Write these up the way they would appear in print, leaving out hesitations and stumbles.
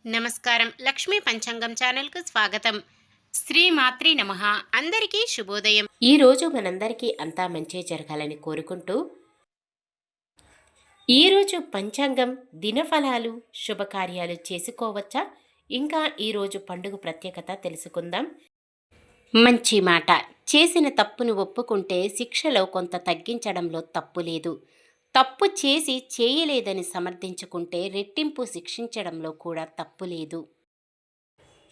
నమస్కారం. లక్ష్మీ పంచాంగం ఛానల్‌కు స్వాగతం. శ్రీమాత్రే నమః. అందరికీ శుభోదయం. ఈరోజు మనందరికీ అంతా మంచే జరగాలని కోరుకుంటూ, ఈరోజు పంచాంగం దినఫలాలు శుభకార్యాలు చేసుకోవచ్చా? ఇంకా ఈరోజు పండుగ ప్రత్యేకత తెలుసుకుందాం. మంచి మాట. చేసిన తప్పును ఒప్పుకుంటే శిక్షలో కొంత తగ్గించడంలో తప్పు లేదు. తప్పు చేసి చేయలేదని సమర్థించుకుంటే రెట్టింపు శిక్షించడంలో కూడా తప్పు లేదు.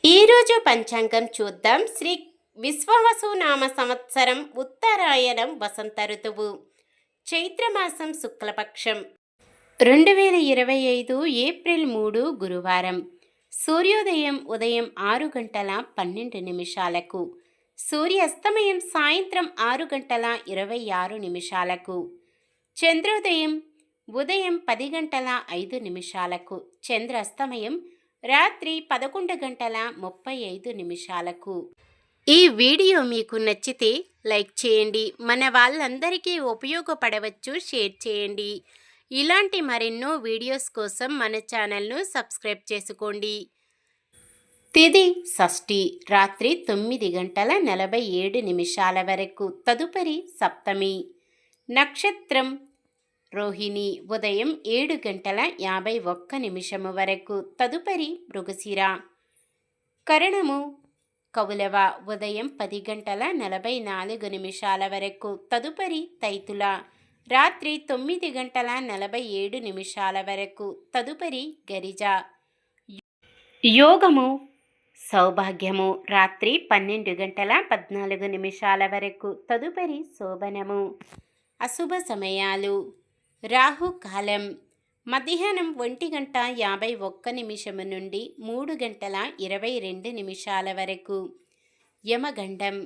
ఈరోజు పంచాంగం చూద్దాం. శ్రీ విశ్వావసునామ సంవత్సరం ఉత్తరాయణం వసంత ఋతువు చైత్రమాసం శుక్లపక్షం 2025 ఏప్రిల్ 3 గురువారం. సూర్యోదయం ఉదయం 6:12 సూర్యాస్తమయం సాయంత్రం 6:26 చంద్రోదయం ఉదయం 10:05 చంద్రాస్తమయం రాత్రి 11:35 ఈ వీడియో మీకు నచ్చితే లైక్ చేయండి. మన వాళ్ళందరికీ ఉపయోగపడవచ్చు, షేర్ చేయండి. ఇలాంటి మరెన్నో వీడియోస్ కోసం మన ఛానల్ను సబ్స్క్రైబ్ చేసుకోండి. తిథి షష్ఠి రాత్రి 9:47 వరకు. తదుపరి సప్తమి. నక్షత్రం రోహిణి ఉదయం 7:51 వరకు. తదుపరి మృగశిర. కరణము కౌలవ ఉదయం 10:44 వరకు. తదుపరి తైతుల రాత్రి 9:47 వరకు. తదుపరి గరిజ. యోగము సౌభాగ్యము రాత్రి 12:14 వరకు. తదుపరి శోభనము. అశుభ సమయాలు. రాహుకాలం మధ్యాహ్నం 1:51 నుండి 3:22 వరకు. యమగండం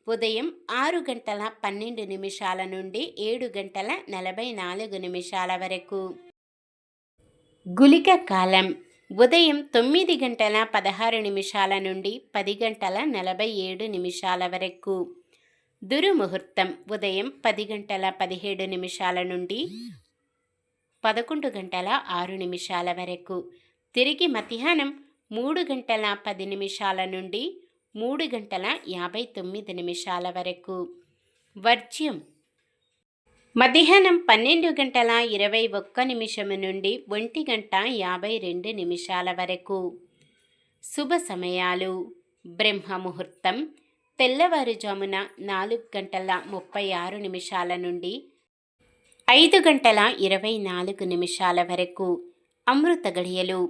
ఉదయం 6:12 నుండి 7:44 వరకు. గుళిక కాలం ఉదయం 9:16 నుండి 10:47 వరకు. దుర్ముహూర్తం ఉదయం 10:17 నుండి 11:06 వరకు. తిరిగి మధ్యాహ్నం 3:10 నుండి 3:59 వరకు. వర్జ్యం మధ్యాహ్నం 12:21 నుండి 1:52 వరకు. శుభ సమయాలు. బ్రహ్మముహూర్తం తెల్లవారుజామున 4:36 నుండి 5:24 వరకు. అమృత గడియలు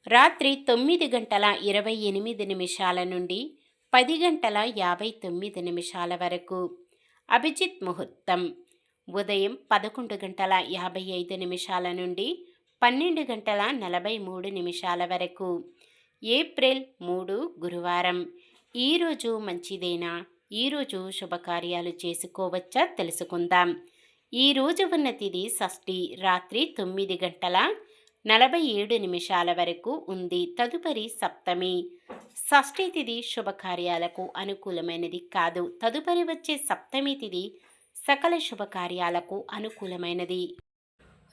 రాత్రి 9:28 నుండి 10:59 వరకు. అభిజిత్ ముహూర్తం ఉదయం 11:55 నుండి 12:43 వరకు. ఏప్రిల్ 3 గురువారం. ఈరోజు మంచిదేనా? ఈరోజు శుభకార్యాలు చేసుకోవచ్చా తెలుసుకుందాం. ఈరోజు ఉన్న తిథి షష్ఠి రాత్రి 9:47 వరకు ఉంది. తదుపరి సప్తమి. షష్ఠి తిథి శుభకార్యాలకు అనుకూలమైనది కాదు. తదుపరి వచ్చే సప్తమి తిథి సకల శుభకార్యాలకు అనుకూలమైనది.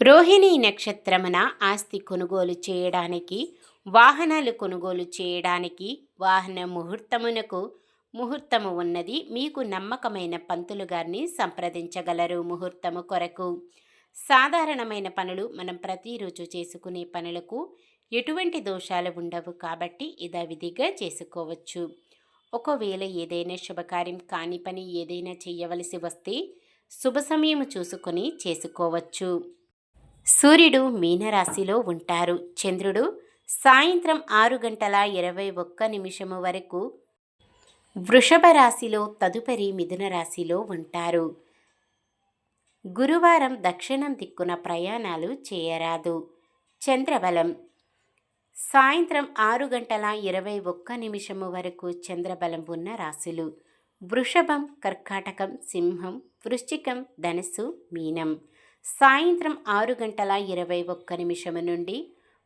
రోహిణి నక్షత్రమున ఆస్తి కొనుగోలు చేయడానికి, వాహనాలు కొనుగోలు చేయడానికి, వాహన ముహూర్తము ఉన్నది. మీకు నమ్మకమైన పంతులు గారిని సంప్రదించగలరు ముహూర్తము కొరకు. సాధారణమైన పనులు మనం ప్రతిరోజు చేసుకునే పనులకు ఎటువంటి దోషాలు ఉండవు కాబట్టి యథావిధిగా చేసుకోవచ్చు. ఒకవేళ ఏదైనా శుభకార్యం కాని పని ఏదైనా చేయవలసి వస్తే శుభ సమయం చూసుకొని చేసుకోవచ్చు. సూర్యుడు మీనరాశిలో ఉంటారు. చంద్రుడు సాయంత్రం 6:21 వరకు వృషభ రాశిలో, తదుపరి మిథున రాశిలో ఉంటారు. గురువారం దక్షిణం దిక్కున ప్రయాణాలు చేయరాదు. చంద్రబలం సాయంత్రం 6:21 వరకు చంద్రబలం ఉన్న రాశులు వృషభం, కర్కాటకం, సింహం, వృశ్చికం, ధనుస్సు, మీనం. సాయంత్రం 6:21 నుండి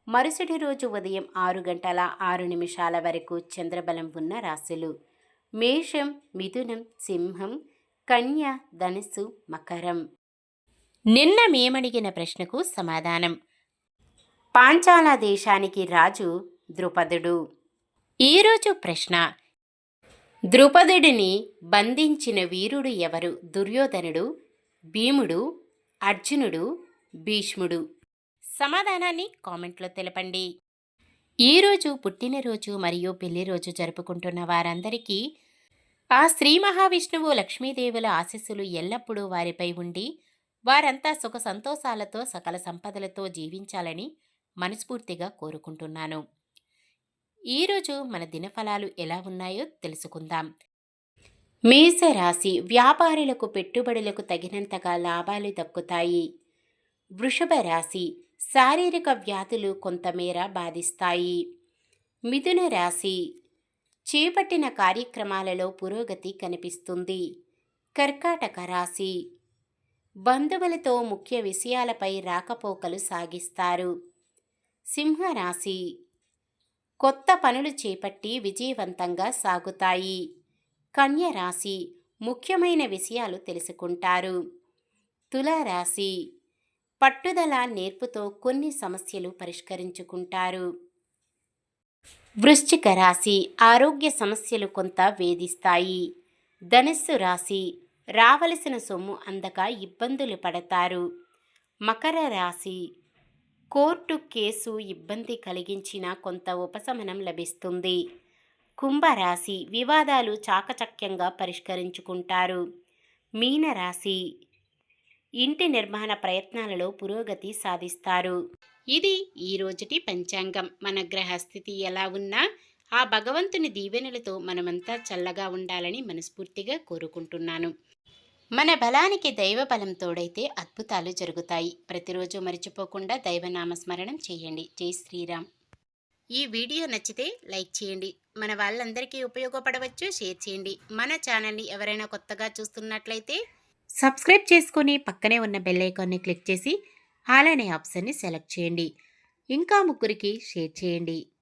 మరుసటి రోజు ఉదయం 6:06 వరకు చంద్రబలం ఉన్న రాశులు మేషం, మిథునం, సింహం, కన్య, ధనుస్సు, మకరం. నిన్న మేమడిగిన ప్రశ్నకు సమాధానం. పాంచాల దేశానికి రాజు ద్రుపదుడు. ఈరోజు ప్రశ్న: ద్రుపదుడిని బంధించిన వీరుడు ఎవరు? దుర్యోధనుడు, భీముడు, అర్జునుడు, భీష్ముడు? సమాధానాన్ని కామెంట్లో తెలపండి. ఈరోజు పుట్టినరోజు మరియు పెళ్లిరోజు జరుపుకుంటున్న వారందరికీ ఆ శ్రీ మహావిష్ణువు లక్ష్మీదేవుల ఆశీస్సులు ఎల్లప్పుడూ వారిపై ఉండి వారంతా సుఖ సంతోషాలతో సకల సంపదలతో జీవించాలని మనస్ఫూర్తిగా కోరుకుంటున్నాను. ఈరోజు మన దినఫలాలు ఎలా ఉన్నాయో తెలుసుకుందాం. మేషరాశి: వ్యాపారులకు పెట్టుబడులకు తగినంతగా లాభాలు దక్కుతాయి. వృషభ రాశి: శారీరక వ్యాధులు కొంతమేర బాధిస్తాయి. మిథున రాశి: చేపట్టిన కార్యక్రమాలలో పురోగతి కనిపిస్తుంది. కర్కాటక రాశి: బంధువులతో ముఖ్య విషయాలపై రాకపోకలు సాగిస్తారు. సింహరాశి: కొత్త పనులు చేపట్టి విజయవంతంగా సాగుతాయి. కన్య రాశి: ముఖ్యమైన విషయాలు తెలుసుకుంటారు. తులారాశి: పట్టుదల నేర్పుతో కొన్ని సమస్యలు పరిష్కరించుకుంటారు. వృశ్చిక రాశి: ఆరోగ్య సమస్యలు కొంత వేధిస్తాయి. ధనుస్సు రాశి: రావలసిన సొమ్ము అందక ఇబ్బందులు పడతారు. మకర రాశి: కోర్టు కేసు ఇబ్బంది కలిగించిన కొంత ఉపశమనం లభిస్తుంది. కుంభరాశి: వివాదాలు చాకచక్యంగా పరిష్కరించుకుంటారు. మీనరాశి: ఇంటి నిర్మాణ ప్రయత్నాలలో పురోగతి సాధిస్తారు. ఇది ఈ రోజుటి పంచాంగం. మన గ్రహస్థితి ఎలా ఉన్నా ఆ భగవంతుని దీవెనలతో మనమంతా చల్లగా ఉండాలని మనస్ఫూర్తిగా కోరుకుంటున్నాను. మన బలానికి దైవ బలం తోడైతే అద్భుతాలు జరుగుతాయి. ప్రతిరోజు మర్చిపోకుండా దైవనామస్మరణం చేయండి. జై శ్రీరామ్. ఈ వీడియో నచ్చితే లైక్ చేయండి. మన వాళ్ళందరికీ ఉపయోగపడవచ్చు. షేర్ చేయండి. మన ఛానల్ని ఎవరైనా కొత్తగా చూస్తున్నట్లయితే సబ్స్క్రైబ్ చేసుకొని పక్కనే ఉన్న బెల్ ఐకాన్ని క్లిక్ చేసి ఆల్ అనే ఆప్షన్ని సెలెక్ట్ చేయండి. ఇంకా ముగ్గురికి షేర్ చేయండి.